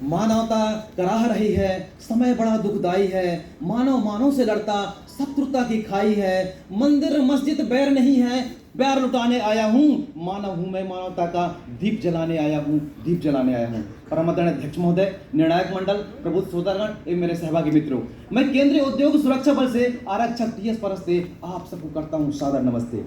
मानवता कराह रही है, समय बड़ा दुखदाई है, मानव मानव से लड़ता शत्रुता की खाई है, मंदिर मस्जिद बैर नहीं है, प्यार लुटाने आया हूँ, मानव हूँ मैं, मानवता का दीप जलाने आया हूँ, दीप जलाने आया हूँ। परम आदरणीय अध्यक्ष महोदय, निर्णायक मंडल, प्रबुद्ध श्रोतागण एवं मेरे सहभागी मित्रों, मैं केंद्रीय उद्योग सुरक्षा बल से आरक्षक टीएस परस से आप सबको करता हूँ सादर नमस्ते।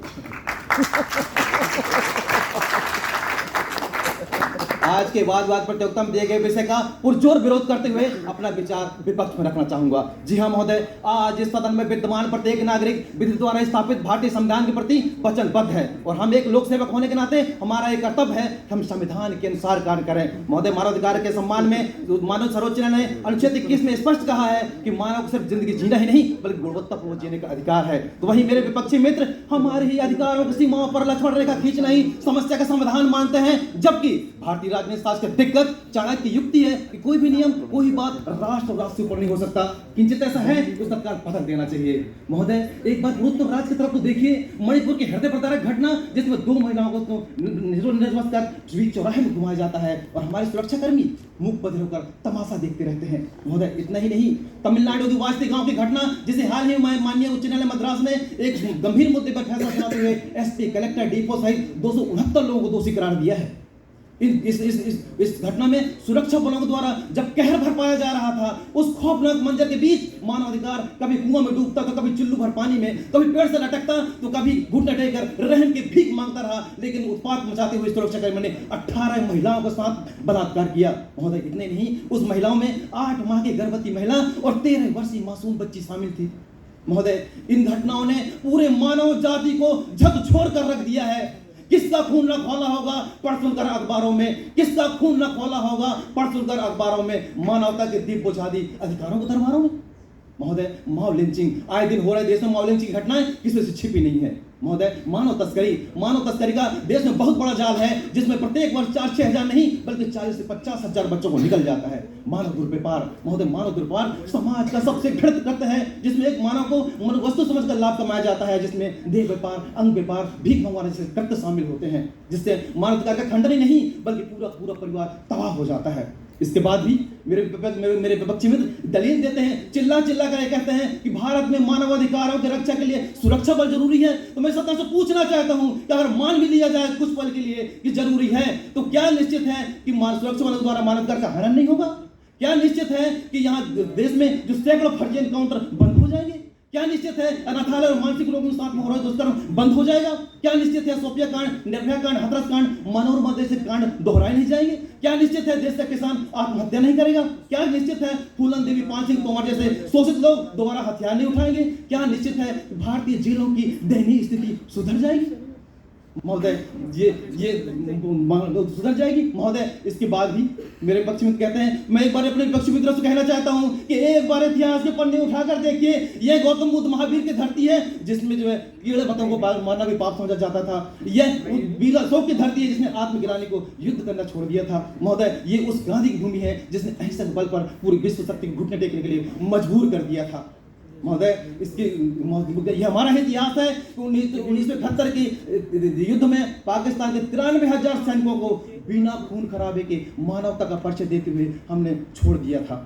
आज के वाद प्रतियोगिता में दिए गए विषय का पुरजोर विरोध करते हुए अपना विचार विपक्ष में रखना चाहूंगा। जी हाँ महोदय, आज इस सदन में विद्यमान प्रत्येक नागरिक विधि द्वारा स्थापित भारतीय संविधान के प्रति वचनबद्ध है और हम एक लोक सेवक होने के नाते हमारा एक कर्तव्य है कि हम संविधान के अनुसार कार्य करें। महोदय, मानवाधिकार के सम्मान में मानव सर्वोच्च न्यायालय ने अनुच्छेद 21 में स्पष्ट कहा है कि मानव को सिर्फ जिंदगी जीना ही नहीं बल्कि गुणवत्तापूर्ण जीने का अधिकार है। तो वही मेरे विपक्षी मित्र हमारे ही अधिकारों की सीमाओं पर लक्ष्मण रेखा खींचना ही समस्या का समाधान मानते हैं, जबकि भारतीय राजनीति शास्त्र के दिग्गज चाणक्य की युक्ति है कि कोई भी नियम, कोई बात राष्ट्र और राष्ट्र से ऊपर नहीं हो सकता। किंचित ऐसा है तो सरकार बदल देना चाहिए। महोदय, एक बार पूर्वोत्तर राज्य की तरफ तो देखिए, मणिपुर की हृदय प्रतारक घटना जिसमें 2 महिलाओं को निर्वस्त्र कर चौराहे में घुमाया जाता है और हमारे सुरक्षाकर्मी मुख बधिर होकर तमाशा देखते रहते हैं। महोदय, इतना ही नहीं, तमिलनाडु दिवास्ती गांव की घटना जिसे हाल ही में माननीय उच्च न्यायालय मद्रास ने एक गंभीर मुद्दे पर फैसला सुनाते हुए एसपी, कलेक्टर, डीपो सहित 269 लोगों को दोषी करार दिया है। इस घटना में सुरक्षा बलों के द्वारा जब कहर भरपाया जा रहा था, उस खौफनाक मंजर के बीच मानवाधिकार कभी कुआं में डूबता तो कभी चुल्लू भर पानी में, कभी पेड़ से लटकता तो कभी घुटने टेकर रहम की भीख मांगता रहा, लेकिन उत्पात मचाते हुए सुरक्षाकर्मी ने 18 महिलाओं के साथ बलात्कार किया। महोदय, इतने नहीं, उस महिलाओं में 8 माह की गर्भवती महिला और 13 वर्षीय मासूम बच्ची शामिल थी। महोदय, इन घटनाओं ने पूरे मानव जाति को झकझोर कर रख दिया है। किसका खून न खौला होगा पढ़ सुनकर अखबारों में, किसका खून न खौला होगा पढ़ सुनकर अखबारों में, मानवता के दीप बुझा दी अधिकारों के दरबारों में। महोदय, मानव लिंचिंग आए दिन हो रहे देश में मानव लिंचिंग घटनाएं किसी से छिपी नहीं है। महोदय, मानव तस्करी का देश में बहुत बड़ा जाल है, जिसमें प्रत्येक वर्ष 4-6 हजार नहीं बल्कि 40 से 50 हजार बच्चों को निकल जाता है। मानव दुर्व्यापार, महोदय, मानव दुर्व्यापार समाज का सबसे घृणित कृत्य है, जिसमें एक मानव को वस्तु समझकर लाभ कमाया जाता है, जिसमें देह व्यापार, अंग व्यापार, भीख मंगवाने से कृत्य शामिल होते हैं, जिससे मानवाधिकार का खंडन ही नहीं बल्कि पूरा परिवार तबाह हो जाता है। इसके बाद भी मेरे विपक्षी मित्र दलील देते हैं, चिल्ला कर कहते हैं कि भारत में मानवाधिकारों की रक्षा के लिए सुरक्षा बल जरूरी है। तो मैं सरकार से पूछना चाहता हूं कि अगर मान भी लिया जाए कुछ पल के लिए कि जरूरी है, तो क्या निश्चित है कि सुरक्षा बलों द्वारा मानवाधिकार का हनन नहीं होगा? क्या निश्चित है कि यहाँ देश में जो सैकड़ों फर्जी एनकाउंटर बंद हो जाएंगे? क्या निश्चित है अनाथालय और मानसिक रोगों के साथ में हो रहा दुष्कर्म बंद हो जाएगा? क्या निश्चित है सोफिया कांड, निर्भया कांड, हाथरस कांड, मनोरमा जैसे कांड दोहराए नहीं जाएंगे? क्या निश्चित है देश का किसान आत्महत्या नहीं करेगा? क्या निश्चित है फूलन देवी, पान सिंह तोमर जैसे शोषित लोग दोबारा हथियार नहीं उठाएंगे? क्या निश्चित है भारतीय जेलों की दयनीय स्थिति सुधर जाएगी? महोदय, ये सुधर जाएगी। महोदय, इसके बाद भी मेरे पक्ष मित्र कहते हैं, मैं एक बार अपने विपक्षी मित्रों से कहना चाहता हूं कि एक बार इतिहास के पन्ने उठाकर देखिए, यह गौतम बुद्ध महावीर की धरती है जिसमें जो है कीड़े पतंगों को मारना भी पाप समझा जाता था। यह वीर अशोक की धरती है जिसने आत्मगिरानी को युद्ध करना छोड़ दिया था। महोदय, ये उस गांधी की भूमि है जिसने अहिंसक बल पर पूरी विश्व शक्ति को घुटने टेकने के लिए मजबूर कर दिया था। महोदय, ये हमारा इतिहास है। 1978 की युद्ध में पाकिस्तान के 93,000 सैनिकों को बिना खून खराबे के मानवता का परिचय देते हुए हमने छोड़ दिया था।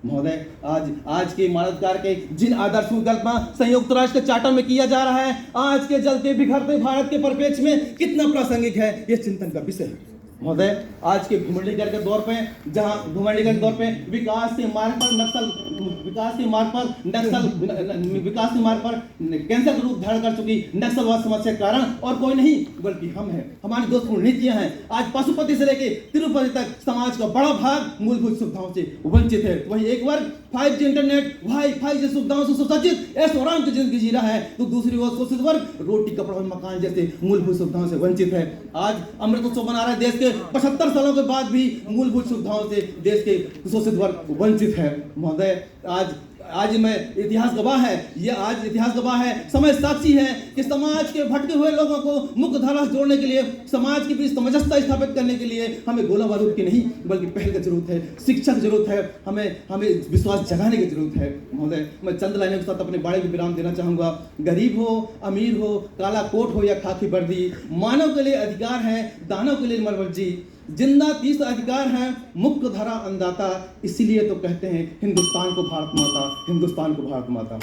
महोदय, आज के मानवाधिकार के जिन आदर्शों की कल्पना संयुक्त राष्ट्र के चार्टर में किया जा रहा है, आज के जलते बिखरते भारत के परिप्रेक्ष्य में कितना प्रासंगिक है, यह चिंतन का विषय है। महोदय, आज के घुमंडीकरण के दौर पे, जहां घुमंडीकरण के दौर पे विकास के मार्ग पर कैंसर का रूप धारण कर चुकी नक्सलवाद समस्या के कारण और कोई नहीं बल्कि हम हैं। हमारी दोस्तपूर्ण नीतियां हैं। आज पशुपति से लेकर तिरुपति तक समाज का बड़ा भाग मूलभूत सुविधाओं से वंचित है। वही एक वर्ग 5G इंटरनेट, वाईफाई जैसी सुविधाओं से सुसज्जित ऐशो आराम की जिंदगी जी रहा है, तो दूसरी ओर शोषित वर्ग रोटी, कपड़ा और मकान जैसे मूलभूत सुविधाओं से वंचित है। आज अमृत उत्सव मना रहे देश के 75 सालों के बाद भी मूलभूत सुविधाओं से देश के शोषित वर्ग वंचित है। महोदय, आज मैं इतिहास गवाह है, आज इतिहास गवाह है, समय साक्षी है कि समाज के भटके हुए लोगों को मुख्य धारा से जोड़ने के लिए, समाज के बीच सामंजस्य स्थापित करने के लिए हमें गोला बारूद की नहीं बल्कि पहल की जरूरत है, शिक्षा की जरूरत है, हमें विश्वास जगाने की जरूरत है। महोदय, मैं चंद लाइनों के साथ अपने बाड़े में विराम देना चाहूंगा। गरीब हो, अमीर हो, काला कोट हो या खाकी वर्दी, मानव के लिए अधिकार है, दानव के लिए मरवर्जी। जिंदा तीस अधिकार हैं, मुक्त धरा अन्नदाता, इसीलिए तो कहते हैं हिंदुस्तान को भारत माता, हिंदुस्तान को भारत माता।